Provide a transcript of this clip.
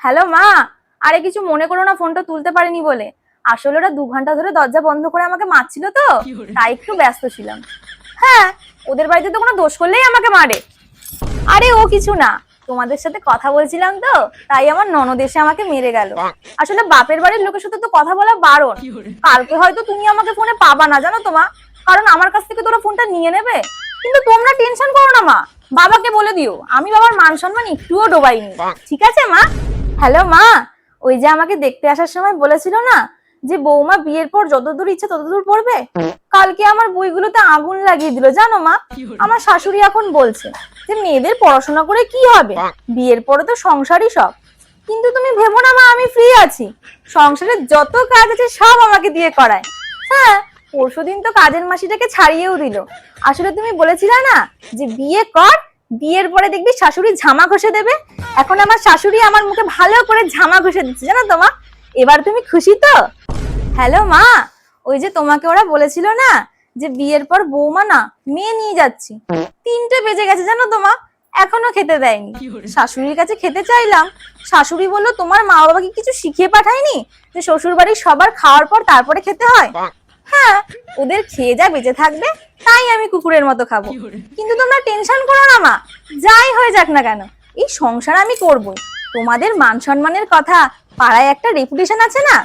Hello মা। আরে কিছু মনে করো না, ফোনটা তুলতে পারিনি বলে। আসলে ওরা 2 ঘন্টা ধরে দরজা বন্ধ করে আমাকে মারছিল তো, তাই একটু ব্যস্ত ছিলাম। হ্যাঁ, ওদের বাড়িতে তো কোনো দোষ করলেই আমাকে মারে। আরে ও কিছু না, তোমাদের সাথে কথা বলছিলাম তো, তাই আমার ননদ এসে আমাকে মেরে গেল। আসলে বাপের বাড়ির লোকের সাথে তো কথা বলা বারণ। কালকে হয়তো তুমি আমাকে ফোনে পাবা না, জানো তো মা, কারণ আমার কাছ থেকে তোরা ফোনটা নিয়ে নেবে। কিন্তু তোমরা টেনশন করো না মা, বাবাকে বলে দিও আমি বাবার মান সম্মান একটুও ডোবাইনি। ঠিক আছে মা? হ্যালো মা, ওই যে আমাকে দেখতে আসার সময় বলেছিল না যে বৌমা বিয়ের পর যতদূর ইচ্ছে ততদূর পড়বে, কালকে আমার বইগুলোতে আগুন লাগিয়ে দিল জানো মা। আমার শাশুড়ি এখন বলছে যে মেয়েদের পড়াশোনা করে কি হবে, বিয়ের পরে তো সংসারই সব। কিন্তু তুমি ভেবো না মা, আমি ফ্রি আছি, সংসারের যত কাজ আছে সব আমাকে দিয়ে করায়। হ্যাঁ, পরশুদিন তো কাজের মাসিটাকে ছাড়িয়েও দিল। আসলে তুমি বলেছিলে না যে বিয়ে কর, বিয়ের পরে দেখবি শাশুড়ি ঝামা ঘষে দেবে। এখন আমার শাশুড়ি আমার মুখে ভালো করে ঝামা ঘষে দিচ্ছে জানো তো মা। এবার তুমি খুশি তো? হ্যালো মা, ওই যে তোমাকে ওরা বলেছিল না যে বিয়ের পর বৌমা না মেয়ে নিয়ে যাচ্ছি, 3টে বেজে গেছে জানো তো মা, এখনো খেতে দেয়নি। শাশুড়ির কাছে খেতে চাইলাম, শাশুড়ি বললো তোমার মা বাবাকে কিছু শিখিয়ে পাঠায়নি যে শ্বশুর বাড়ির সবার খাওয়ার পর তারপরে খেতে হয়। হ্যাঁ, ওদের খেয়ে যা বেঁচে থাকবে তাই আমি কুকুরের মতো খাবো। কিন্তু তোমরা টেনশন করো না মা, যাই হয়ে যাক না কেন এই সংসার আমি করবই। তোমাদের মান সম্মানের কথা পাড়ায় একটা রেপুটেশন আছে না,